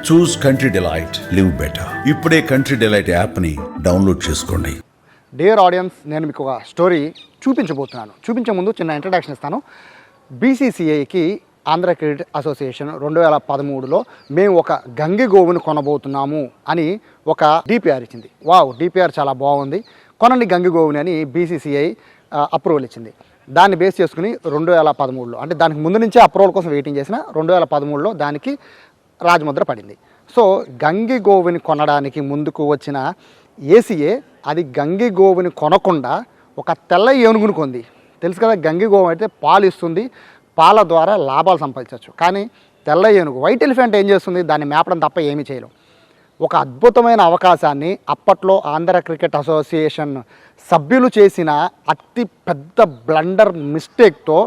చూస్ country delight, live better. ఇప్పుడే country delight యాప్ని download చేసుకోండి. డియర్ ఆడియన్స్, నేను మీకు ఒక స్టోరీ చూపించబోతున్నాను. చూపించే ముందు చిన్న ఇంట్రడక్షన్ ఇస్తాను. బీసీసీఐకి ఆంధ్ర క్రికెట్ అసోసియేషన్ 2013లో మేము ఒక గంగిగోవును కొనబోతున్నాము అని ఒక డిపిఆర్ ఇచ్చింది. వావ్, డిపిఆర్ చాలా బాగుంది, కొనండి గంగిగోవుని అని బీసీసీఐ అప్రూవల్ ఇచ్చింది. దాన్ని బేస్ చేసుకుని 2013లో, అంటే దానికి ముందు నుంచే అప్రూవల్ కోసం వెయిటింగ్ చేసిన 2013లో దానికి రాజముద్ర పడింది. సో గంగిగోవుని కొనడానికి ముందుకు వచ్చిన ఏసీఏ అది గంగిగోవుని కొనకుండా ఒక తెల్ల ఏనుగుని కొంది. తెలుసు కదా, గంగిగోవు అయితే పాలు ఇస్తుంది, పాల ద్వారా లాభాలు సంపాదించవచ్చు. కానీ తెల్ల ఏనుగు, వైట్ ఎలిఫెంట్ ఏం చేస్తుంది? దాన్ని మేపడం తప్ప ఏమీ చేయలేం. ఒక అద్భుతమైన అవకాశాన్ని అప్పట్లో ఆంధ్ర క్రికెట్ అసోసియేషన్ సభ్యులు చేసిన అతి పెద్ద బ్లండర్ మిస్టేక్తో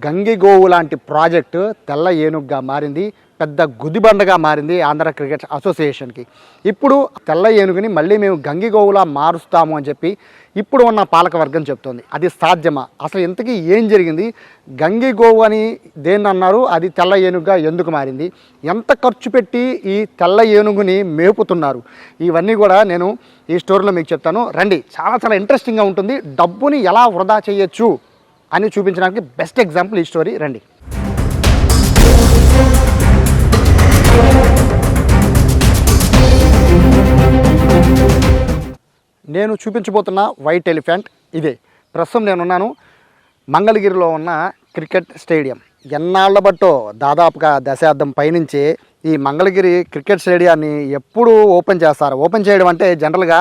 గంగిగోవు లాంటి ప్రాజెక్టు తెల్ల ఏనుగుగా మారింది, పెద్ద గుదిబండగా మారింది ఆంధ్ర క్రికెట్ అసోసియేషన్కి. ఇప్పుడు తెల్ల ఏనుగుని మళ్ళీ మేము గంగిగోవులా మారుస్తాము అని చెప్పి ఇప్పుడు ఉన్న పాలకవర్గం చెప్తోంది. అది సాధ్యమా? అసలు ఇంతకీ ఏం జరిగింది? గంగిగోవు అని దేన్ని అన్నారు? అది తెల్ల ఏనుగుగా ఎందుకు మారింది? ఎంత ఖర్చు పెట్టి ఈ తెల్ల ఏనుగుని మేపుతున్నారు? ఇవన్నీ కూడా నేను ఈ స్టోరీలో మీకు చెప్తాను. రండి, చాలా చాలా ఇంట్రెస్టింగ్గా ఉంటుంది. డబ్బుని ఎలా వృధా చేయొచ్చు అని చూపించడానికి బెస్ట్ ఎగ్జాంపుల్ ఈ స్టోరీ. రండి. నేను చూపించబోతున్న వైట్ ఎలిఫెంట్ ఇదే. ప్రస్తుతం నేనున్నాను మంగళగిరిలో ఉన్న క్రికెట్ స్టేడియం. ఎన్నాళ్ల బట్టో, దాదాపుగా దశాబ్దం పైనుంచి ఈ మంగళగిరి క్రికెట్ స్టేడియాన్ని ఎప్పుడు ఓపెన్ చేస్తారు? ఓపెన్ చేయడం అంటే జనరల్గా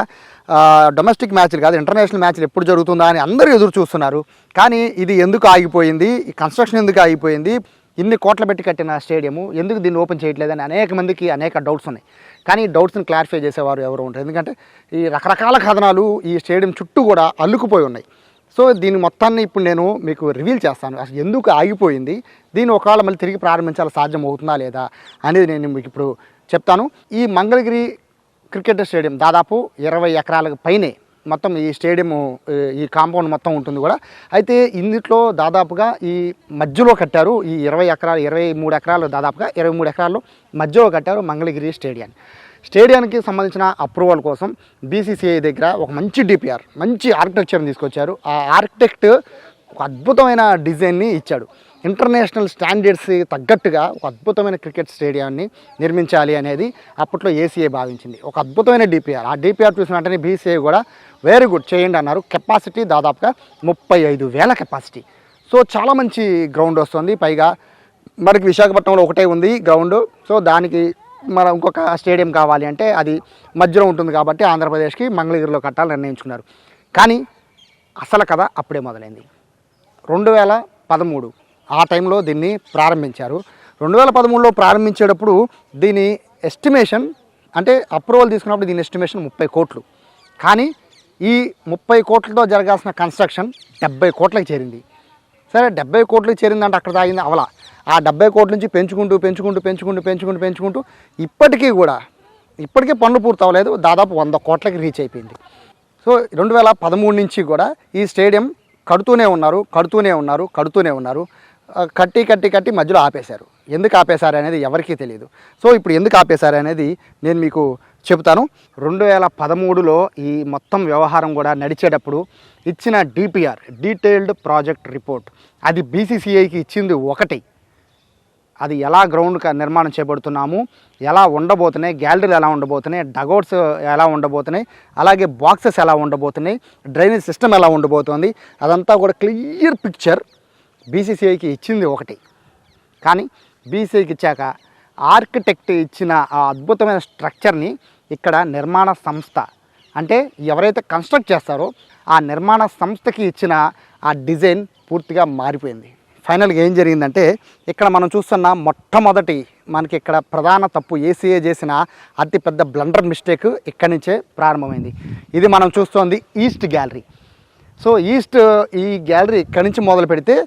డొమెస్టిక్ మ్యాచ్లు కాదు, ఇంటర్నేషనల్ మ్యాచ్లు ఎప్పుడు జరుగుతుందా అని అందరూ ఎదురు చూస్తున్నారు. కానీ ఇది ఎందుకు ఆగిపోయింది? ఈ కన్స్ట్రక్షన్ ఎందుకు ఆగిపోయింది? ఇన్ని కోట్ల పెట్టి కట్టిన స్టేడియము ఎందుకు దీన్ని ఓపెన్ చేయట్లేదని అనేక మందికి అనేక డౌట్స్ ఉన్నాయి. కానీ ఈ డౌట్స్ని క్లారిఫై చేసేవారు ఎవరు ఉంటారు? ఎందుకంటే ఈ రకరకాల కథనాలు ఈ స్టేడియం చుట్టూ కూడా అల్లుకుపోయి ఉన్నాయి. సో దీని మొత్తాన్ని ఇప్పుడు నేను మీకు రివీల్ చేస్తాను. అసలు ఎందుకు ఆగిపోయింది, దీన్ని ఒకవేళ మళ్ళీ తిరిగి ప్రారంభించాలి సాధ్యం అవుతుందా లేదా అనేది నేను మీకు ఇప్పుడు చెప్తాను. ఈ మంగళగిరి క్రికెట్ స్టేడియం దాదాపు 20 ఎకరాలకు పైనే మొత్తం ఈ స్టేడియము, ఈ కాంపౌండ్ మొత్తం ఉంటుంది కూడా. అయితే ఇందులో దాదాపుగా ఈ మధ్యలో కట్టారు, ఈ 20 ఎకరాలు 23 ఎకరాలు, దాదాపుగా 23 ఎకరాల్లో మధ్యలో కట్టారు మంగళగిరి స్టేడియాన్ని. స్టేడియానికి సంబంధించిన అప్రూవల్ కోసం బీసీసీఐ దగ్గర ఒక మంచి డిపిఆర్, మంచి ఆర్కిటెక్చర్ని తీసుకొచ్చారు. ఆ ఆర్కిటెక్ట్ ఒక అద్భుతమైన డిజైన్ని ఇచ్చాడు. ఇంటర్నేషనల్ స్టాండర్డ్స్ తగ్గట్టుగా ఒక అద్భుతమైన క్రికెట్ స్టేడియాన్ని నిర్మించాలి అనేది అప్పట్లో ఏసీఐ భావించింది. ఒక అద్భుతమైన డిపిఆర్. ఆ డిపిఆర్ చూసిన వెంటనే బీసీఐ కూడా వెరీ గుడ్, చేయండి అన్నారు. కెపాసిటీ దాదాపుగా 35,000 కెపాసిటీ. సో చాలా మంచి గ్రౌండ్ వస్తుంది. పైగా మనకి విశాఖపట్నంలో ఒకటే ఉంది గ్రౌండ్. సో దానికి మన ఇంకొక స్టేడియం కావాలి అంటే అది మధ్యలో ఉంటుంది కాబట్టి ఆంధ్రప్రదేశ్కి మంగళగిరిలో కట్టాలని నిర్ణయించుకున్నారు. కానీ అసలు కథ అప్పుడే మొదలైంది. 2013 ఆ టైంలో దీన్ని ప్రారంభించారు. 2013లో ప్రారంభించేటప్పుడు దీని ఎస్టిమేషన్, అంటే అప్రూవల్ తీసుకున్నప్పుడు దీని ఎస్టిమేషన్ 30 కోట్లు. కానీ ఈ 30 కోట్లతో జరగాల్సిన కన్స్ట్రక్షన్ 70 కోట్లకి చేరింది. సరే, 70 కోట్లకి చేరిందంటే అక్కడ తాగింది అవలా. ఆ 70 కోట్ల నుంచి పెంచుకుంటూ ఇప్పటికీ పనులు పూర్తి అవ్వలేదు. దాదాపు 100 కోట్లకి రీచ్ అయిపోయింది. సో 2013 నుంచి కూడా ఈ స్టేడియం కడుతూనే ఉన్నారు. కట్టి మధ్యలో ఆపేశారు. ఎందుకు ఆపేశారు అనేది ఎవరికీ తెలియదు. సో ఇప్పుడు ఎందుకు ఆపేశారు అనేది నేను మీకు చెబుతాను. 2013లో ఈ మొత్తం వ్యవహారం కూడా నడిచేటప్పుడు ఇచ్చిన డిపిఆర్, డీటెయిల్డ్ ప్రాజెక్ట్ రిపోర్ట్, అది బీసీసీఐకి ఇచ్చింది ఒకటి. అది ఎలా గ్రౌండ్ నిర్మాణం చేపడుతున్నాము, ఎలా ఉండబోతున్నాయి, గ్యాలరీలు ఎలా ఉండబోతున్నాయి, డగౌట్స్ ఎలా ఉండబోతున్నాయి, అలాగే బాక్సెస్ ఎలా ఉండబోతున్నాయి, డ్రైనేజ్ సిస్టమ్ ఎలా ఉండబోతుంది, అదంతా కూడా క్లియర్ పిక్చర్ బీసీసీఐకి ఇచ్చింది ఒకటి. కానీ బీసీఐకి ఇచ్చాక ఆర్కిటెక్ట్ ఇచ్చిన ఆ అద్భుతమైన స్ట్రక్చర్ని ఇక్కడ నిర్మాణ సంస్థ, అంటే ఎవరైతే కన్స్ట్రక్ట్ చేస్తారో ఆ నిర్మాణ సంస్థకి ఇచ్చిన ఆ డిజైన్ పూర్తిగా మారిపోయింది. ఫైనల్గా ఏం జరిగిందంటే ఇక్కడ మనం చూస్తున్న మొట్టమొదటి మనకి ఇక్కడ ప్రధాన తప్పు, ఏసీఏ చేసిన అతిపెద్ద బ్లండర్ మిస్టేక్ ఇక్కడి నుంచే ప్రారంభమైంది. ఇది మనం చూస్తోంది ఈస్ట్ గ్యాలరీ. సో ఈ గ్యాలరీ ఇక్కడి నుంచి మొదలు పెడితే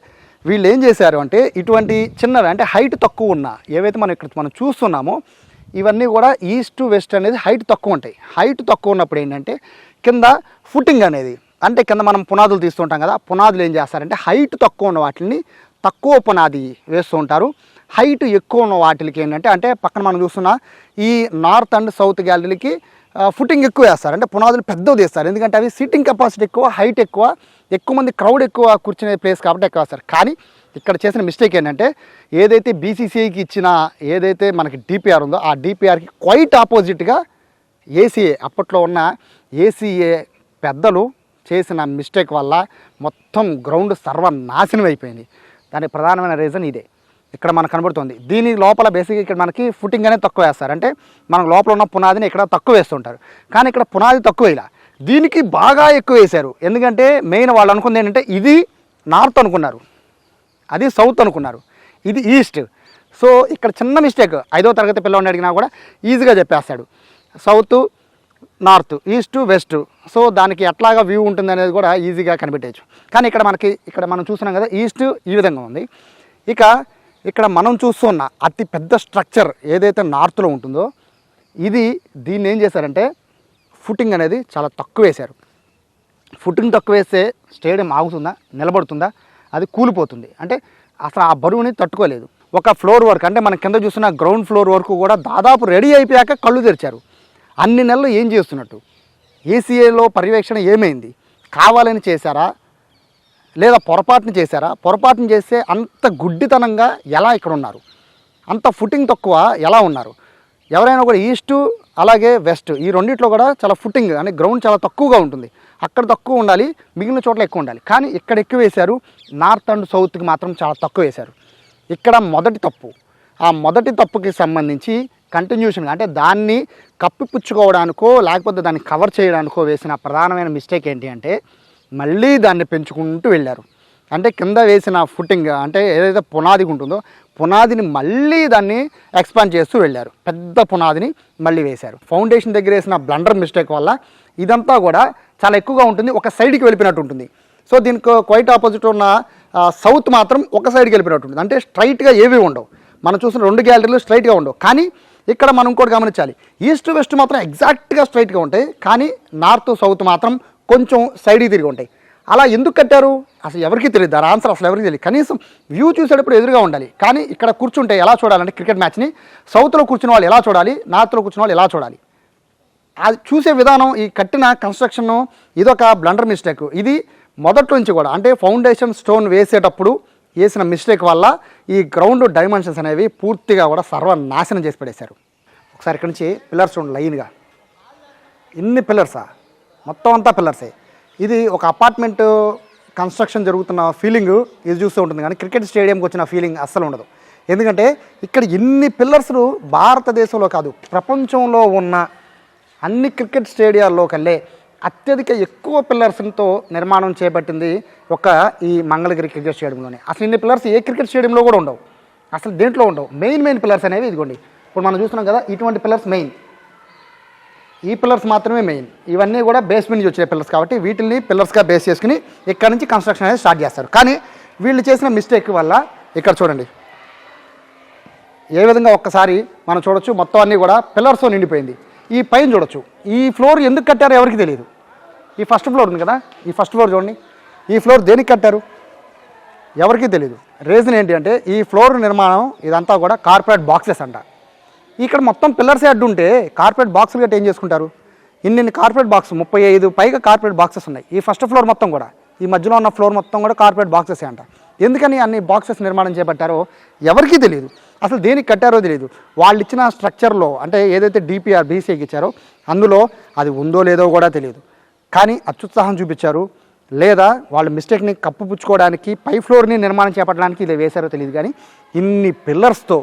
వీళ్ళు ఏం చేశారు అంటే ఇటువంటి చిన్నవి, అంటే హైట్ తక్కువ ఉన్న ఏవైతే మనం చూస్తున్నామో ఇవన్నీ కూడా ఈస్ట్ వెస్ట్ అనేది హైట్ తక్కువ ఉంటాయి. హైట్ తక్కువ ఉన్నప్పుడు ఏంటంటే కింద ఫుటింగ్ అనేది, అంటే కింద మనం పునాదులు తీస్తుంటాం కదా, పునాదులు ఏం చేస్తారంటే హైట్ తక్కువ ఉన్న వాటిని తక్కువ పునాది వేస్తూ ఉంటారు. హైట్ ఎక్కువ ఉన్న వాటికి ఏంటంటే అంటే పక్కన మనం చూస్తున్న ఈ నార్త్ అండ్ సౌత్ గ్యాలరీలకి ఫుటింగ్ ఎక్కువ వేస్తారు, అంటే పునాదులు పెద్దవి తీస్తారు. ఎందుకంటే అవి సీటింగ్ కెపాసిటీ ఎక్కువ, హైట్ ఎక్కువ, ఎక్కువ మంది క్రౌడ్ ఎక్కువ కూర్చునే ప్లేస్ కాబట్టి ఎక్కువ వేస్తారు. కానీ ఇక్కడ చేసిన మిస్టేక్ ఏంటంటే ఏదైతే బీసీసీఐకి ఇచ్చిన ఏదైతే మనకి డిపిఆర్ ఉందో ఆ డిపిఆర్కి క్వైట్ ఆపోజిట్గా ఏసీఏ అప్పట్లో ఉన్న ఏసీఏ పెద్దలు చేసిన మిస్టేక్ వల్ల మొత్తం గ్రౌండ్ సర్వనాశనం అయిపోయింది. దానికి ప్రధానమైన రీజన్ ఇదే ఇక్కడ మనకు కనబడుతుంది. దీని లోపల బేసిక్గా ఇక్కడ మనకి ఫుటింగ్ అనేది తక్కువ వేస్తారు, అంటే మనకు లోపల ఉన్న పునాదిని ఇక్కడ తక్కువ వేస్తుంటారు. కానీ ఇక్కడ పునాది తక్కువ వేయాల, దీనికి బాగా ఎక్కువ వేశారు. ఎందుకంటే మెయిన్ వాళ్ళు అనుకుంది ఏంటంటే ఇది నార్త్ అనుకున్నారు, అది సౌత్ అనుకున్నారు, ఇది ఈస్ట్. సో ఇక్కడ చిన్న మిస్టేక్ 5వ తరగతి పిల్లవాడిని అడిగినా కూడా ఈజీగా చెప్పేస్తాడు, south north, east west. So దానికి ఎట్లాగా వ్యూ ఉంటుంది అనేది కూడా ఈజీగా కనిపెట్టవచ్చు. కానీ ఇక్కడ మనం చూస్తున్నాం కదా, ఈస్ట్ ఈ విధంగా ఉంది. ఇక్కడ మనం చూస్తున్న అతి పెద్ద స్ట్రక్చర్ ఏదైతే నార్త్లో ఉంటుందో దీన్ని ఏం చేశారంటే ఫుటింగ్ అనేది చాలా తక్కువ వేశారు. ఫుటింగ్ తక్కువ వేస్తే స్టేడియం ఆగుతుందా, నిలబడుతుందా, అది కూలిపోతుంది. అంటే అసలు ఆ బరువుని తట్టుకోలేదు. ఒక ఫ్లోర్ వర్క్ అంటే మనం కింద చూస్తున్న గ్రౌండ్ ఫ్లోర్ వరకు కూడా దాదాపు రెడీ అయిపోయాక కళ్ళు తెరిచారు. అన్ని నెలలు ఏం చేస్తున్నట్టు? ఏసీఏలో పర్యవేక్షణ ఏమైంది? కావాలని చేశారా లేదా పొరపాటున చేశారా? పొరపాటున చేస్తే అంత గుడ్డితనంగా ఎలా ఇక్కడ ఉన్నారు, అంత ఫుటింగ్ తక్కువ ఎలా ఉన్నారు? ఎవరైనా కూడా ఈస్టు అలాగే వెస్ట్ ఈ రెండిట్లో కూడా చాలా ఫుటింగ్ అంటే గ్రౌండ్ చాలా తక్కువగా ఉంటుంది. అక్కడ తక్కువ ఉండాలి, మిగిలిన చోట్ల ఎక్కువ ఉండాలి. కానీ ఇక్కడ ఎక్కువ వేశారు, నార్త్ అండ్ సౌత్కి మాత్రం చాలా తక్కువ వేశారు. ఇక్కడ మొదటి తప్పు. ఆ మొదటి తప్పుకి సంబంధించి కంటిన్యూషన్ అంటే దాన్ని కప్పిపుచ్చుకోవడానికో లేకపోతే దాన్ని కవర్ చేయడానికో వేసిన ప్రధానమైన మిస్టేక్ ఏంటి అంటే మళ్ళీ దాన్ని పెంచుకుంటూ వెళ్ళారు. అంటే కింద వేసిన ఫుటింగ్ అంటే ఏదైతే పునాది ఉంటుందో పునాదిని మళ్ళీ దాన్ని ఎక్స్పాండ్ చేస్తూ వెళ్ళారు. పెద్ద పునాదిని మళ్ళీ వేశారు. ఫౌండేషన్ దగ్గర వేసిన బ్లండర్ మిస్టేక్ వల్ల ఇదంతా కూడా చాలా ఎక్కువగా ఉంటుంది, ఒక సైడ్కి వెళ్ళిపోయినట్టు ఉంటుంది. సో దీనికి క్వైట్ ఆపోజిట్ ఉన్న సౌత్ మాత్రం ఒక సైడ్కి వెళ్ళిపోయినట్టు ఉంటుంది. అంటే స్ట్రైట్గా ఏవి ఉండవు. మనం చూసిన 2 గ్యాలరీలు స్ట్రైట్గా ఉండవు. కానీ ఇక్కడ మనం ఇంకోటి గమనించాలి, ఈస్ట్ వెస్ట్ మాత్రం ఎగ్జాక్ట్గా స్ట్రైట్గా ఉంటాయి, కానీ నార్త్ సౌత్ మాత్రం కొంచెం సైడ్కి తిరిగి ఉంటాయి. అలా ఎందుకు కట్టారు అసలు ఎవరికీ తెలియదు. దాని ఆన్సర్ అసలు ఎవరికి తెలియదు. కనీసం వ్యూ చూసేటప్పుడు ఎదురుగా ఉండాలి. కానీ ఇక్కడ కూర్చుంటే ఎలా చూడాలంటే క్రికెట్ మ్యాచ్ని సౌత్లో కూర్చున్న వాళ్ళు ఎలా చూడాలి, నార్త్లో కూర్చున్న వాళ్ళు ఎలా చూడాలి, అది చూసే విధానం ఈ కట్టిన కన్స్ట్రక్షన్ ఇదొక బ్లండర్ మిస్టేక్. ఇది మొదటి నుంచి కూడా అంటే ఫౌండేషన్ స్టోన్ వేసేటప్పుడు వేసిన మిస్టేక్ వల్ల ఈ గ్రౌండ్ డైమెన్షన్స్ అనేవి పూర్తిగా కూడా సర్వనాశనం చేసి పడేశారు. ఒకసారి ఇక్కడ నుంచి పిల్లర్స్ చూడండి లైన్గా, ఇన్ని పిల్లర్సా, మొత్తం అంతా పిల్లర్సే. ఇది ఒక అపార్ట్మెంట్ కన్స్ట్రక్షన్ జరుగుతున్న ఫీలింగ్ ఇది చూస్తూ ఉంటుంది, కానీ క్రికెట్ స్టేడియంకి వచ్చిన ఫీలింగ్ అస్సలు ఉండదు. ఎందుకంటే ఇక్కడ ఇన్ని పిల్లర్స్లు భారతదేశంలో కాదు ప్రపంచంలో ఉన్న అన్ని క్రికెట్ స్టేడియాల్లో కల్లే అత్యధిక ఎక్కువ పిల్లర్స్తో నిర్మాణం చేపట్టింది ఈ మంగళగిరి క్రికెట్ స్టేడియంలోనే. అసలు ఇన్ని పిల్లర్స్ ఏ క్రికెట్ స్టేడియంలో కూడా ఉండవు, అసలు దేంట్లో ఉండవు. మెయిన్ పిల్లర్స్ అనేవి ఇదిగోండి ఇప్పుడు మనం చూస్తున్నాం కదా, ఇటువంటి పిల్లర్స్ మెయిన్, ఈ పిల్లర్స్ మాత్రమే మెయిన్. ఇవన్నీ కూడా బేస్మెంట్ నుంచి వచ్చే పిల్లర్స్ కాబట్టి వీటిని పిల్లర్స్గా బేస్ చేసుకుని ఇక్కడ నుంచి కన్స్ట్రక్షన్ అనేది స్టార్ట్ చేస్తారు. కానీ వీళ్ళు చేసిన మిస్టేక్ వల్ల ఇక్కడ చూడండి ఏ విధంగా ఒక్కసారి మనం చూడొచ్చు, మొత్తం అన్నీ కూడా పిల్లర్స్తో నిండిపోయింది. ఈ పైన చూడొచ్చు, ఈ ఫ్లోర్ ఎందుకు కట్టారో ఎవరికి తెలియదు. ఈ ఫస్ట్ ఫ్లోర్ ఉంది కదా, ఈ ఫస్ట్ ఫ్లోర్ చూడండి, ఈ ఫ్లోర్ దేనికి కట్టారు ఎవరికీ తెలియదు. రీజన్ ఏంటి అంటే ఈ ఫ్లోర్ నిర్మాణం ఇదంతా కూడా కార్పొరేట్ బాక్సెస్ అంట. ఇక్కడ మొత్తం పిల్లర్సే అడ్డు ఉంటే కార్పొరేట్ బాక్సులు గట్టి ఏం చేసుకుంటారు? ఇన్ని కార్పొరేట్ బాక్స్ 35 పైగా కార్పొరేట్ బాక్సెస్ ఉన్నాయి. ఈ ఫస్ట్ ఫ్లోర్ మొత్తం కూడా, ఈ మధ్యలో ఉన్న ఫ్లోర్ మొత్తం కూడా కార్పొరేట్ బాక్సెసే అంట. ఎందుకని అన్ని బాక్సెస్ నిర్మాణం చేపట్టారో ఎవరికీ తెలియదు, అసలు దేనికి కట్టారో తెలియదు. వాళ్ళు ఇచ్చిన స్ట్రక్చర్లో అంటే ఏదైతే డిపిఆర్ బీసీకి ఇచ్చారో అందులో అది ఉందో లేదో కూడా తెలియదు. కానీ అత్యుత్సాహం చూపించారు, లేదా వాళ్ళ మిస్టేక్ని కప్పుపుచ్చుకోవడానికి పై ఫ్లోర్ని నిర్మాణం చేపట్టడానికి ఇది వేశారో తెలియదు. కానీ ఇన్ని పిల్లర్స్తో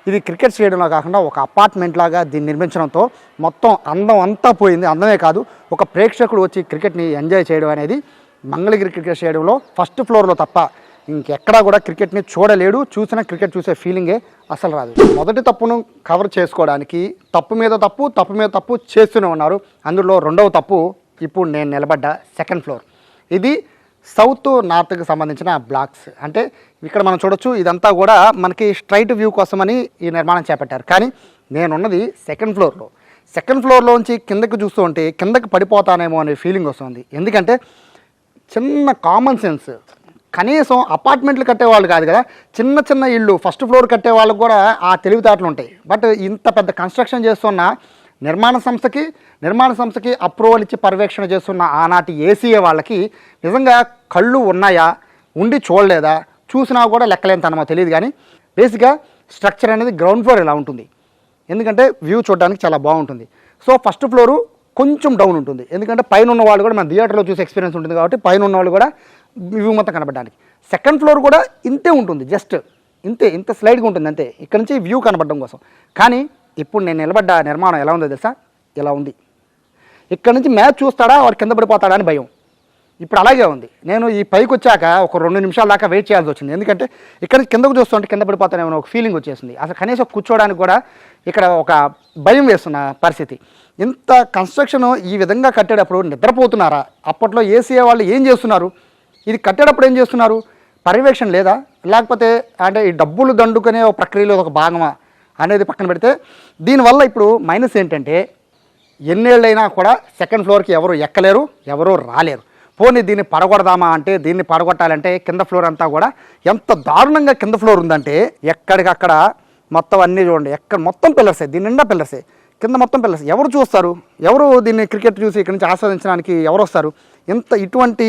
ఇది క్రికెట్ స్టేడియంలో కాకుండా ఒక అపార్ట్మెంట్ లాగా దీన్ని నిర్మించడంతో మొత్తం అందం అంతా పోయింది. అందమే కాదు, ఒక ప్రేక్షకుడు వచ్చి క్రికెట్ని ఎంజాయ్ చేయడం అనేది మంగళగిరి క్రికెట్ స్టేడియంలో ఫస్ట్ ఫ్లోర్లో తప్ప ఇంకెక్కడా కూడా క్రికెట్ని చూడలేడు. చూసినా క్రికెట్ చూసే ఫీలింగే అసలు రాదు. మొదటి తప్పును కవర్ చేసుకోవడానికి తప్పు మీద తప్పు చేస్తూనే ఉన్నారు. అందులో రెండవ తప్పు ఇప్పుడు నేను నిలబడ్డ సెకండ్ ఫ్లోర్. ఇది సౌత్ నార్త్కి సంబంధించిన బ్లాక్స్. అంటే ఇక్కడ మనం చూడొచ్చు, ఇదంతా కూడా మనకి స్ట్రైట్ వ్యూ కోసమని ఈ నిర్మాణం చేపట్టారు. కానీ నేనున్నది సెకండ్ ఫ్లోర్లో. సెకండ్ ఫ్లోర్లోంచి కిందకి చూస్తూ ఉంటే కిందకి పడిపోతానేమో అనే ఫీలింగ్ వస్తుంది. ఎందుకంటే చిన్న కామన్ సెన్స్ కనీసం అపార్ట్మెంట్లు కట్టేవాళ్ళు కాదు కదా, చిన్న చిన్న ఇళ్ళు ఫస్ట్ ఫ్లోర్ కట్టే వాళ్ళకు కూడా ఆ తెలివితేటలు ఉంటాయి. బట్ ఇంత పెద్ద కన్స్ట్రక్షన్ చేస్తున్న నిర్మాణ సంస్థకి అప్రూవల్ ఇచ్చి పర్యవేక్షణ చేస్తున్న ఆనాటి ఏసీఏ వాళ్ళకి నిజంగా కళ్ళు ఉన్నాయా, ఉండి చూడలేదా, చూసినా కూడా లెక్కలేంతనమో తెలియదు. కానీ బేసిక్గా స్ట్రక్చర్ అనేది గ్రౌండ్ ఫ్లోర్ ఇలా ఉంటుంది, ఎందుకంటే వ్యూ చూడడానికి చాలా బాగుంటుంది. సో ఫస్ట్ ఫ్లోరు కొంచెం డౌన్ ఉంటుంది, ఎందుకంటే పైన ఉన్న వాళ్ళు కూడా మన థియేటర్లో చూసే ఎక్స్పీరియన్స్ ఉంటుంది కాబట్టి పైన ఉన్న వాళ్ళు కూడా వ్యూ మొత్తం కనబడడానికి. సెకండ్ ఫ్లోర్ కూడా ఇంతే ఉంటుంది, జస్ట్ ఇంత స్లైడ్గా ఉంటుంది అంతే, ఇక్కడ నుంచి వ్యూ కనబడడం కోసం. కానీ ఇప్పుడు నేను నిలబడ్డ నిర్మాణం ఎలా ఉందో తెలుసా, ఇలా ఉంది. ఇక్కడ నుంచి మ్యాచ్ చూస్తాడా వాడు కింద పడిపోతాడా అని భయం. ఇప్పుడు అలాగే ఉంది. నేను ఈ పైకి వచ్చాక ఒక 2 నిమిషాల దాకా వెయిట్ చేయాల్సి వచ్చింది, ఎందుకంటే ఇక్కడ కిందకు చూస్తుంటే కింద పడిపోతానేమో ఒక ఫీలింగ్ వచ్చేసింది. అసలు కనీసం కూర్చోడానికి కూడా ఇక్కడ ఒక భయం వేస్తున్న పరిస్థితి. ఇంత కన్స్ట్రక్షన్ ఈ విధంగా కట్టేటప్పుడు నిద్రపోతున్నారా? అప్పట్లో ఏసీఏ వాళ్ళు ఏం చేస్తున్నారు? ఇది కట్టేటప్పుడు ఏం చేస్తున్నారు? పర్యవేక్షణ లేదా, లేకపోతే అంటే ఈ డబ్బులు దండుకునే ఒక ప్రక్రియలో ఒక భాగమా అనేది పక్కన పెడితే, దీనివల్ల ఇప్పుడు మైనస్ ఏంటంటే ఎన్నేళ్ళైనా కూడా సెకండ్ ఫ్లోర్కి ఎవరు ఎక్కలేరు, ఎవరు రాలేరు. పోనీ దీన్ని పడగొడదామా అంటే, దీన్ని పడగొట్టాలంటే కింద ఫ్లోర్ అంతా కూడా ఎంత దారుణంగా కింద ఫ్లోర్ ఉందంటే ఎక్కడికక్కడ మొత్తం అన్నీ చూడండి, ఎక్కడ మొత్తం పిల్లర్సే, దీని నిండా పిల్లర్సే, కింద మొత్తం పిల్లర్స్. ఎవరు చూస్తారు? ఎవరు దీన్ని క్రికెట్ చూసి ఇక్కడి నుంచి ఆస్వాదించడానికి ఎవరు వస్తారు? ఇటువంటి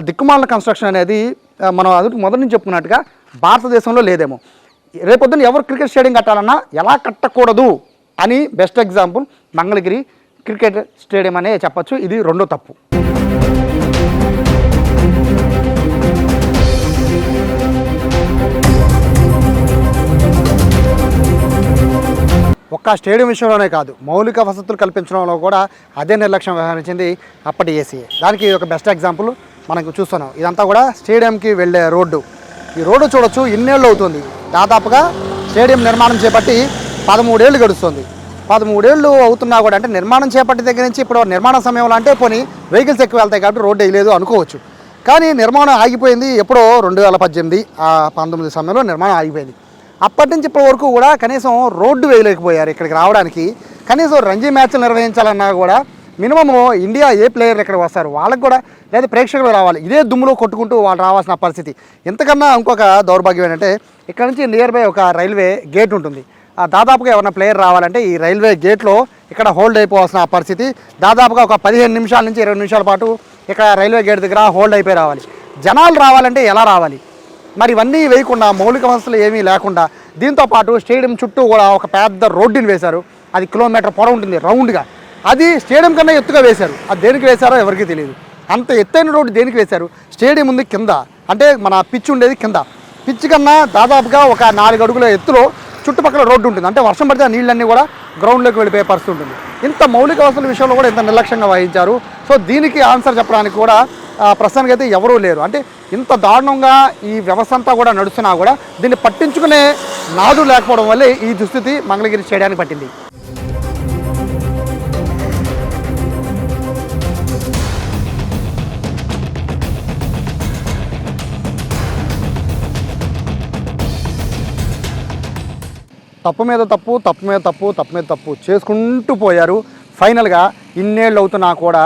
దిక్కుమాలిన కన్స్ట్రక్షన్ అనేది మనం మొదటి నుంచి చెప్పుకున్నట్టుగా భారతదేశంలో లేదేమో. రేపొద్దున ఎవరు క్రికెట్ స్టేడియం కట్టాలన్నా ఎలా కట్టకూడదు అని best example Mangalagiri cricket stadium అనే చెప్పచ్చు. ఇది రెండో తప్పు. ఒక్క స్టేడియం విషయంలోనే కాదు, మౌలిక వసతులు కల్పించడంలో కూడా అదే నిర్లక్ష్యం వ్యవహరించింది అప్పటి ఏసీఏ. దానికి ఒక బెస్ట్ ఎగ్జాంపుల్ మనకు చూస్తున్నాం. ఇదంతా కూడా స్టేడియంకి వెళ్ళే రోడ్డు. ఈ రోడ్డు చూడొచ్చు, ఇన్నేళ్ళు అవుతుంది. దాదాపుగా స్టేడియం నిర్మాణం చేపట్టి 13 ఏళ్ళు గడుస్తుంది. 13 ఏళ్ళు అవుతున్నా కూడా, అంటే నిర్మాణం చేపట్టి దగ్గర నుంచి ఇప్పుడు నిర్మాణ సమయంలో అంటే పోనీ వెహికల్స్ ఎక్కువ వెళ్తాయి కాబట్టి రోడ్డు వేయలేదు అనుకోవచ్చు. కానీ నిర్మాణం ఆగిపోయింది ఎప్పుడో 2018, 19 సమయంలో నిర్మాణం ఆగిపోయింది. అప్పటి నుంచి ఇప్పటి వరకు కూడా కనీసం రోడ్డు వేయలేకపోయారు. ఇక్కడికి రావడానికి కనీసం రంజీ మ్యాచ్లు నిర్వహించాలన్నా కూడా మినిమము ఇండియా ఏ ప్లేయర్లు ఇక్కడ వస్తారు వాళ్ళకి కూడా, లేదా ప్రేక్షకులు రావాలి, ఇదే దుమ్ములో కొట్టుకుంటూ వాళ్ళు రావాల్సిన పరిస్థితి. ఇంతకన్నా ఇంకొక దౌర్భాగ్యం ఏంటంటే, ఇక్కడ నుంచి నియర్ బై ఒక రైల్వే గేట్ ఉంటుంది. దాదాపుగా ఎవరైనా ప్లేయర్ రావాలంటే ఈ రైల్వే గేట్లో ఇక్కడ హోల్డ్ అయిపోవాల్సిన పరిస్థితి. దాదాపుగా ఒక 15 నిమిషాల నుంచి 20 నిమిషాల పాటు ఇక్కడ రైల్వే గేట్ దగ్గర హోల్డ్ అయిపోయి రావాలి. జనాలు రావాలంటే ఎలా రావాలి? మరి ఇవన్నీ వేయకుండా, మౌలిక వసతులు ఏమీ లేకుండా, దీంతోపాటు స్టేడియం చుట్టూ కూడా ఒక పెద్ద రోడ్డుని వేశారు. అది కిలోమీటర్ పొడవు ఉంటుంది రౌండ్గా. అది స్టేడియం కన్నా ఎత్తుగా వేశారు. అది దేనికి వేశారో ఎవరికి తెలియదు. అంత ఎత్తైన రోడ్డు దేనికి వేశారు? స్టేడియం ఉంది కింద, అంటే మన పిచ్ ఉండేది కింద. పిచ్ కన్నా దాదాపుగా ఒక 4 అడుగుల ఎత్తులో చుట్టుపక్కల రోడ్డు ఉంటుంది. అంటే వర్షం పడితే ఆ నీళ్ళన్నీ కూడా గ్రౌండ్లోకి వెళ్ళిపోయే పరిస్థితి ఉంటుంది. ఇంత మౌలిక వసతుల విషయంలో కూడా ఇంత నిర్లక్ష్యంగా వహించారు. సో దీనికి ఆన్సర్ చెప్పడానికి కూడా ప్రస్తుతానికి అయితే ఎవరూ లేరు. అంటే ఇంత దారుణంగా ఈ వ్యవస్థ అంతా కూడా నడుస్తున్నా కూడా దీన్ని పట్టించుకునే నాదు లేకపోవడం వల్లే ఈ దుస్థితి మంగళగిరి స్టేడియానికి పట్టింది. తప్పు మీద తప్పు చేసుకుంటూ పోయారు. ఫైనల్గా ఇన్నేళ్ళు అవుతున్నా కూడా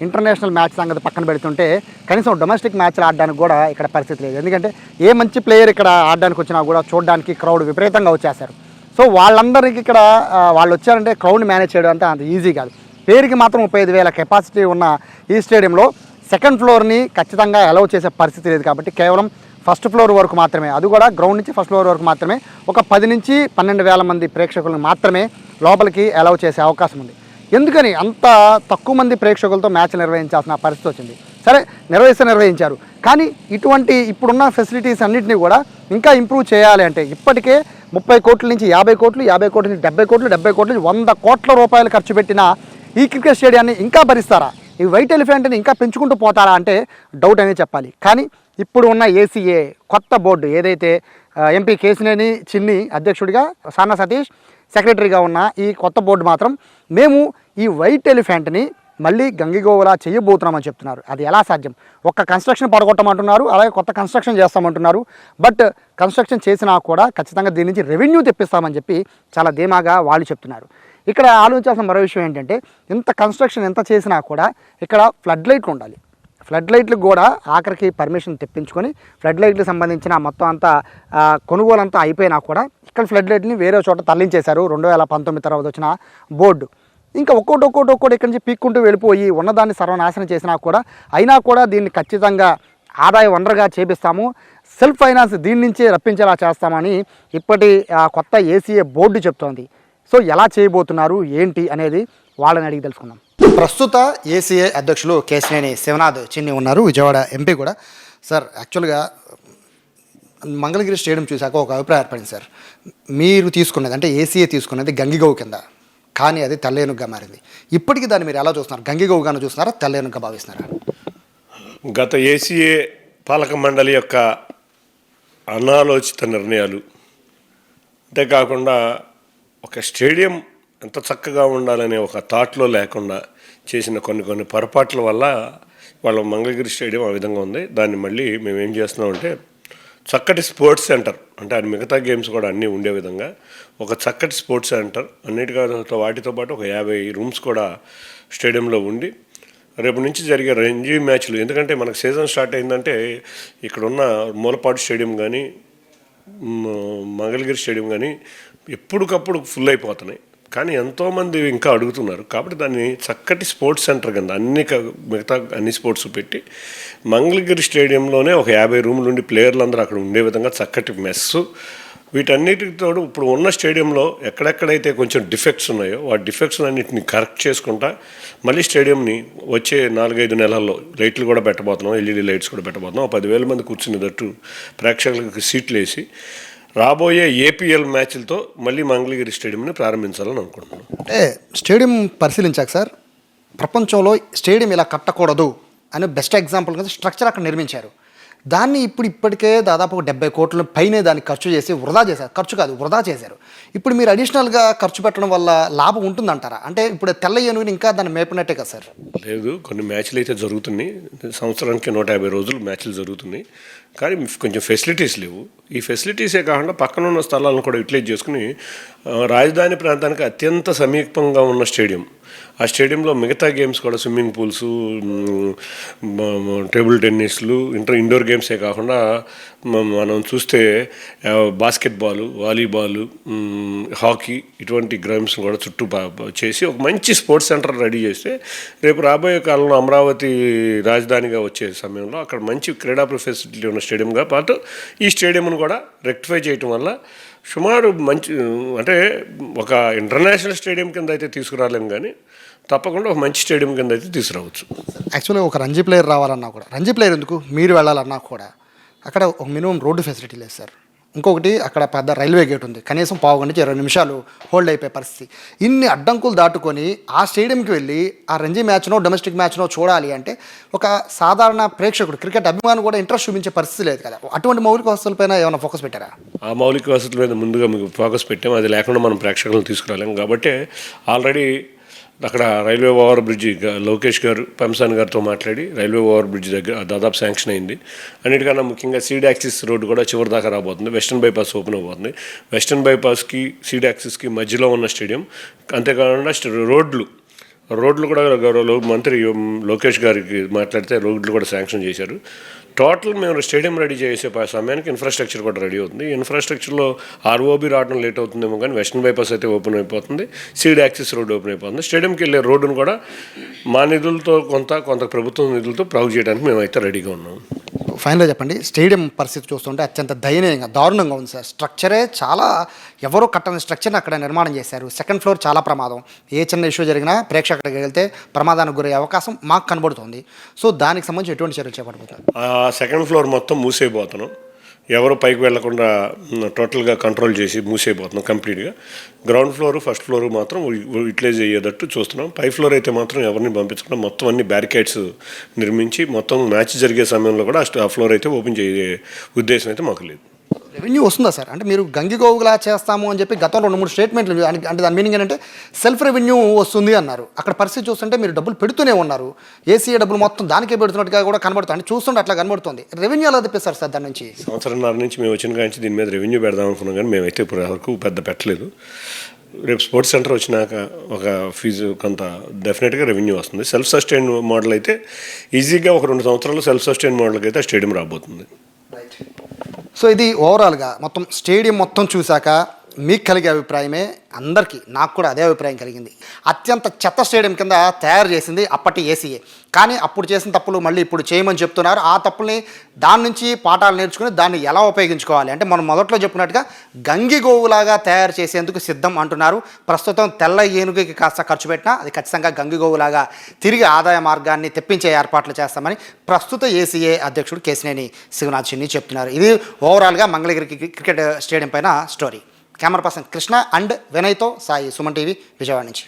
ఇంటర్నేషనల్ మ్యాచ్ సంగతి పక్కన పెడుతుంటే కనీసం డొమెస్టిక్ మ్యాచ్లు ఆడడానికి కూడా ఇక్కడ పరిస్థితి లేదు. ఎందుకంటే ఏ మంచి ప్లేయర్ ఇక్కడ ఆడడానికి వచ్చినా కూడా చూడడానికి క్రౌడ్ విపరీతంగా వచ్చేస్తారు. సో వాళ్ళందరికీ ఇక్కడ వాళ్ళు వచ్చారంటే క్రౌడ్ మేనేజ్ చేయడం అంటే అంత ఈజీ కాదు. పేరుకి మాత్రం 35,000 కెపాసిటీ ఉన్న ఈ స్టేడియంలో సెకండ్ ఫ్లోర్ని ఖచ్చితంగా అలౌ చేసే పరిస్థితి లేదు. కాబట్టి కేవలం ఫస్ట్ ఫ్లోర్ వరకు మాత్రమే, అది కూడా గ్రౌండ్ నుంచి ఫస్ట్ ఫ్లోర్ వరకు మాత్రమే ఒక 10 నుంచి 12,000 మంది ప్రేక్షకులను మాత్రమే లోపలికి అలౌ చేసే అవకాశం ఉంది. ఎందుకని అంత తక్కువ మంది ప్రేక్షకులతో మ్యాచ్ నిర్వహించాల్సిన పరిస్థితి వచ్చింది? సరే, నిర్వహించారు. కానీ ఇటువంటి ఇప్పుడున్న ఫెసిలిటీస్ అన్నింటినీ కూడా ఇంకా ఇంప్రూవ్ చేయాలి అంటే ఇప్పటికే 30 కోట్ల నుంచి 50 కోట్లు, 50 కోట్ల నుంచి 70 కోట్లు, 70 కోట్ల నుంచి 100 కోట్ల రూపాయలు ఖర్చు పెట్టిన ఈ క్రికెట్ స్టేడియాన్ని ఇంకా భరిస్తారా? ఈ వైట్ ఎలిఫెంట్ని ఇంకా పెంచుకుంటూ పోతారా అంటే డౌట్ అనేది చెప్పాలి. కానీ ఇప్పుడు ఉన్న ఏసీఏ కొత్త బోర్డు ఏదైతే ఎంపీ కేసినేని చిన్ని అధ్యక్షుడిగా, సానా సతీష్ సెక్రటరీగా ఉన్న ఈ కొత్త బోర్డు మాత్రం మేము ఈ వైట్ ఎలిఫెంట్ని మళ్ళీ గంగిగోవలా చేయబోతున్నామని చెప్తున్నారు. అది ఎలా సాధ్యం? ఒక్క కన్స్ట్రక్షన్ పడగొట్టమంటున్నారు, అలాగే కొత్త కన్స్ట్రక్షన్ చేస్తామంటున్నారు. బట్ కన్స్ట్రక్షన్ చేసినా కూడా ఖచ్చితంగా దీని నుంచి రెవెన్యూ తెప్పిస్తామని చెప్పి చాలా ధీమాగా వాళ్ళు చెప్తున్నారు. ఇక్కడ ఆలోచించాల్సిన మరో విషయం ఏంటంటే, ఇంత కన్స్ట్రక్షన్ ఎంత చేసినా కూడా ఇక్కడ ఫ్లడ్ లైట్లు ఉండాలి. ఫ్లడ్ లైట్లకు కూడా ఆఖరికి పర్మిషన్ తెప్పించుకొని ఫ్లడ్ లైట్లకు సంబంధించిన మొత్తం అంతా కొనుగోలు అంతా అయిపోయినా కూడా ఇక్కడ ఫ్లడ్ లైట్ని వేరే చోట తరలించేశారు 2019 తర్వాత వచ్చిన బోర్డు. ఇంకా ఒక్కోటి ఇక్కడి నుంచి పీక్కుంటూ వెళ్ళిపోయి ఉన్నదాన్ని సర్వనాశనం చేసినా కూడా అయినా కూడా దీన్ని ఖచ్చితంగా ఆదాయ వనరుగా చేపిస్తాము, సెల్ఫ్ ఫైనాన్స్ దీని నుంచే రప్పించేలా చేస్తామని ఇప్పటి కొత్త ఏసీఏ బోర్డు చెప్తోంది. సో ఎలా చేయబోతున్నారు ఏంటి అనేది వాళ్ళని అడిగి తెలుసుకుందాం. ప్రస్తుత ఏసీఏ అధ్యక్షులు కేశినేని శివనాథ్ చిన్ని ఉన్నారు, విజయవాడ ఎంపీ కూడా. సార్, యాక్చువల్గా మంగళగిరి స్టేడియం చూశాక ఒక అభిప్రాయం ఏర్పడింది సార్. మీరు తీసుకున్నది అంటే ఏసీఏ తీసుకున్నది గంగిగోవు కింద, కానీ అది తెల్లేనుగ్గా మారింది. ఇప్పటికీ దాన్ని మీరు ఎలా చూస్తున్నారు? గంగిగోవుగాను చూస్తున్నారా, తెల్లేనుగ్గా భావిస్తున్నారా? గత ఏసీఏ పాలక మండలి యొక్క అనాలోచిత నిర్ణయాలు, అంతేకాకుండా ఒక స్టేడియం ఎంత చక్కగా ఉండాలనే ఒక థాట్లో లేకుండా చేసిన కొన్ని పొరపాట్ల వల్ల వాళ్ళ మంగళగిరి స్టేడియం ఆ విధంగా ఉంది. దాన్ని మళ్ళీ మేము ఏం చేస్తున్నామంటే చక్కటి స్పోర్ట్స్ సెంటర్, అంటే అది మిగతా గేమ్స్ కూడా అన్నీ ఉండే విధంగా ఒక చక్కటి స్పోర్ట్స్ సెంటర్, అన్నిటితో వాటితో పాటు ఒక 50 రూమ్స్ కూడా స్టేడియంలో ఉండి రేపు నుంచి జరిగే రంజీ మ్యాచ్లు, ఎందుకంటే మనకు సీజన్ స్టార్ట్ అయిందంటే ఇక్కడున్న మూలపాడు స్టేడియం కానీ మంగళగిరి స్టేడియం కానీ ఎప్పటికప్పుడు ఫుల్ అయిపోతున్నాయి. కానీ ఎంతోమంది ఇంకా అడుగుతున్నారు, కాబట్టి దాన్ని చక్కటి స్పోర్ట్స్ సెంటర్ కింద మిగతా అన్ని స్పోర్ట్స్ పెట్టి మంగళగిరి స్టేడియంలోనే ఒక 50 రూములు ఉండి ప్లేయర్లందరూ అక్కడ ఉండే విధంగా చక్కటి మెస్సు, వీటన్నిటితో ఇప్పుడు ఉన్న స్టేడియంలో ఎక్కడెక్కడైతే కొంచెం డిఫెక్ట్స్ ఉన్నాయో ఆ డిఫెక్ట్స్ అన్నింటిని కరెక్ట్ చేసుకుంటా మళ్ళీ స్టేడియంని వచ్చే 4-5 నెలల్లో లైట్లు కూడా పెట్టబోతున్నాం, ఎల్ఈడి లైట్స్ కూడా పెట్టబోతున్నాం. 10,000 మంది కూర్చునేటట్టు ప్రేక్షకులకు సీట్లు వేసి రాబోయే ఏపీఎల్ మ్యాచ్లతో మళ్ళీ మంగళగిరి స్టేడియంని ప్రారంభించాలని అనుకుంటున్నాం. అంటే స్టేడియం పరిశీలించాక సార్, ప్రపంచంలో స్టేడియం ఇలా కట్టకూడదు అనే బెస్ట్ ఎగ్జాంపుల్ కదా స్ట్రక్చర్ అక్కడ నిర్మించారు. దాన్ని ఇప్పటికే దాదాపు 70 కోట్ల పైనే దాన్ని ఖర్చు చేసి వృధా చేశారు. ఖర్చు కాదు, వృధా చేశారు. ఇప్పుడు మీరు అడిషనల్గా ఖర్చు పెట్టడం వల్ల లాభం ఉంటుందంటారా? అంటే ఇప్పుడు తెల్ల ఏనుగుని ఇంకా దాన్ని మేపినట్టే కదా సార్? లేదు, కొన్ని మ్యాచ్లు అయితే జరుగుతున్నాయి, సంవత్సరానికి 150 రోజులు మ్యాచ్లు జరుగుతున్నాయి, కానీ కొంచెం ఫెసిలిటీస్ లేవు. ఈ ఫెసిలిటీసే కాకుండా పక్కన ఉన్న స్థలాలను కూడా యూటిలైజ్ చేసుకుని రాజధాని ప్రాంతానికి అత్యంత సమీపంగా ఉన్న స్టేడియం, ఆ స్టేడియంలో మిగతా గేమ్స్ కూడా స్విమ్మింగ్ పూల్స్, టేబుల్ టెన్నిస్లు, ఇండోర్ గేమ్సే కాకుండా మనం చూస్తే బాస్కెట్బాల్, వాలీబాల్, హాకీ ఇటువంటి గేమ్స్ కూడా చుట్టూ చేసి ఒక మంచి స్పోర్ట్స్ సెంటర్ రెడీ చేస్తే రేపు రాబోయే కాలంలో అమరావతి రాజధానిగా వచ్చే సమయంలో అక్కడ మంచి క్రీడా ఫెసిలిటీ ఉన్న స్టేడియంగా పాటు ఈ స్టేడియంను కూడా రెక్టిఫై చేయటం వల్ల సుమారు మంచి, అంటే ఒక ఇంటర్నేషనల్ స్టేడియం కింద అయితే తీసుకురాలేము, కానీ తప్పకుండా ఒక మంచి స్టేడియం కింద అయితే తీసుకురావచ్చు. యాక్చువల్గా ఒక రంజీ ప్లేయర్ రావాలన్నా కూడా, రంజీ ప్లేయర్ ఎందుకు మీరు వెళ్ళాలన్నా కూడా అక్కడ ఒక మినిమం రోడ్డు ఫెసిలిటీ లేదు సార్. ఇంకొకటి అక్కడ పెద్ద రైల్వే గేట్ ఉంది, కనీసం 15 నుంచి 20 నిమిషాలు హోల్డ్ అయిపోయే పరిస్థితి. ఇన్ని అడ్డంకులు దాటుకొని ఆ స్టేడియంకి వెళ్ళి ఆ రంజీ మ్యాచ్నో డొమెస్టిక్ మ్యాచ్నో చూడాలి అంటే ఒక సాధారణ ప్రేక్షకుడు, క్రికెట్ అభిమాని కూడా ఇంట్రెస్ట్ చూపించే పరిస్థితి లేదు కదా. అటువంటి మౌలిక వసతులపైన ఏమైనా ఫోకస్ పెట్టారా? ఆ మౌలిక వసతుల మీద ముందుగా మీకు ఫోకస్ పెట్టాము, అది లేకుండా మనం ప్రేక్షకులను తీసుకురాలేము. కాబట్టి ఆల్రెడీ అక్కడ రైల్వే ఓవర్ బ్రిడ్జ్ లోకేష్ గారు పంసాన్ గారితో మాట్లాడి రైల్వే ఓవర్ బ్రిడ్జ్ దగ్గర దాదాపు శాంక్షన్ అయింది. అన్నిటికన్నా ముఖ్యంగా సీడ్ యాక్సిస్ రోడ్డు కూడా చివరి దాకా రాబోతుంది. వెస్టర్న్ బైపాస్ ఓపెన్ అవబోతుంది. వెస్టర్న్ బైపాస్కి సీడ్ యాక్సిస్కి మధ్యలో ఉన్న స్టేడియం, అంతేకాకుండా రోడ్లు కూడా మంత్రి లోకేష్ గారికి మాట్లాడితే రోడ్లు కూడా శాంక్షన్ చేశారు. టోటల్ మేము స్టేడియం రెడీ చేసే సమయానికి ఇన్ఫ్రాస్ట్రక్చర్ కూడా రెడీ అవుతుంది. ఇన్ఫ్రాస్ట్రక్చర్లో ఆర్ఓబి రావడం లేట్ అవుతుందేమో, కానీ వెస్టర్న్ బైపాస్ అయితే ఓపెన్ అయిపోతుంది, సీడ్ యాక్సిస్ రోడ్ ఓపెన్ అయిపోతుంది. స్టేడియంకి వెళ్ళే రోడ్డును కూడా మా నిధులతో కొంత ప్రభుత్వం నిధులతో ప్రాగు చేయడానికి మేమైతే రెడీగా ఉన్నాం. ఫైనల్గా చెప్పండి, స్టేడియం పరిస్థితి చూస్తుంటే అత్యంత దయనీయంగా దారుణంగా ఉంది సార్. స్ట్రక్చరే చాలా, ఎవరో కట్టని స్ట్రక్చర్ని అక్కడ నిర్మాణం చేశారు. సెకండ్ ఫ్లోర్ చాలా ప్రమాదం, ఏ చిన్న ఇష్యూ జరిగినా ప్రేక్షకుడికి వెళ్తే ప్రమాదానికి గురయ్యే అవకాశం మాకు కనబడుతుంది. సో దానికి సంబంధించి ఎటువంటి చర్యలు చేపట్టబోతున్నారు? సెకండ్ ఫ్లోర్ మొత్తం మూసేయబోతున్నాం, ఎవరు పైకి వెళ్లకుండా టోటల్గా కంట్రోల్ చేసి మూసేయబోతున్నాం కంప్లీట్గా. గ్రౌండ్ ఫ్లోర్, ఫస్ట్ ఫ్లోర్ మాత్రం యూటిలైజ్ అయ్యేటట్టు చూస్తున్నాం. పై ఫ్లోర్ అయితే మాత్రం ఎవరిని పంపించకుండా మొత్తం అన్ని బ్యారికేడ్స్ నిర్మించి మొత్తం మ్యాచ్ జరిగే సమయంలో కూడా ఆ ఫ్లోర్ అయితే ఓపెన్ చేసే ఉద్దేశం అయితే మాకు లేదు. రెవెన్యూ వస్తుందా సార్? అంటే మీరు గంగిగోవులా చేస్తాము అని చెప్పి గతంలో 2-3 స్టేట్మెంట్లు, అంటే దాని మీనింగ్ ఏంటంటే సెల్ఫ్ రెవెన్యూ వస్తుంది అన్నారు. అక్కడ పరిస్థితి చూస్తుంటే మీరు డబ్బులు పెడుతూనే ఉన్నారు, ఏసీఏ డబ్బులు మొత్తం దానికే పెడుతున్నట్టుగా కూడా కనబడుతుంది. చూస్తుంటే అట్లా కనబడుతుంది. రెవెన్యూ ఎలా తెప్పిస్తారు సార్ దాని నుంచి? సంవత్సరంన్నర నుంచి మేము వచ్చిన కానీ దీని మీద రెవెన్యూ పెడదాం అనుకున్నాం, కానీ మేమైతే ఇప్పుడు వరకు పెద్ద పెట్టలేదు. రేపు స్పోర్ట్స్ సెంటర్ వచ్చినాక ఒక ఫీజు కొంత డెఫినెట్గా రెవెన్యూ వస్తుంది. సెల్ఫ్ సస్టైన్ మోడల్ అయితే ఈజీగా ఒక 2 సంవత్సరాలు సెల్ఫ్ సస్టైన్ మోడల్కి అయితే ఆ స్టేడియం రాబోతుంది. సో ఇది ఓవరాల్గా మొత్తం స్టేడియం మొత్తం చూశాక మీకు కలిగే అభిప్రాయమే అందరికీ, నాకు కూడా అదే అభిప్రాయం కలిగింది. అత్యంత చెత్త స్టేడియం కింద తయారు చేసింది అప్పటి ఏసీఏ. కానీ అప్పుడు చేసిన తప్పులు మళ్ళీ ఇప్పుడు చేయమని చెప్తున్నారు. ఆ తప్పుల్ని దాని నుంచి పాఠాలు నేర్చుకుని దాన్ని ఎలా ఉపయోగించుకోవాలి అంటే మనం మొదట్లో చెప్పినట్టుగా గంగిగోవులాగా తయారు చేసేందుకు సిద్ధం అంటున్నారు. ప్రస్తుతం తెల్ల ఏనుగుకి కాస్త ఖర్చు పెట్టినా అది ఖచ్చితంగా గంగిగోవులాగా తిరిగి ఆదాయ మార్గాన్ని తెప్పించే ఏర్పాట్లు చేస్తామని ప్రస్తుత ఏసీఏ అధ్యక్షుడు కేశినేని శివనాథ్ చిన్ని చెప్తున్నారు. ఇది ఓవరాల్గా మంగళగిరి క్రికెట్ స్టేడియం పైన story. Camera person Krishna and వినయ్తో సాయి, సుమన్ టీవీ, విజయవాడ నుంచి.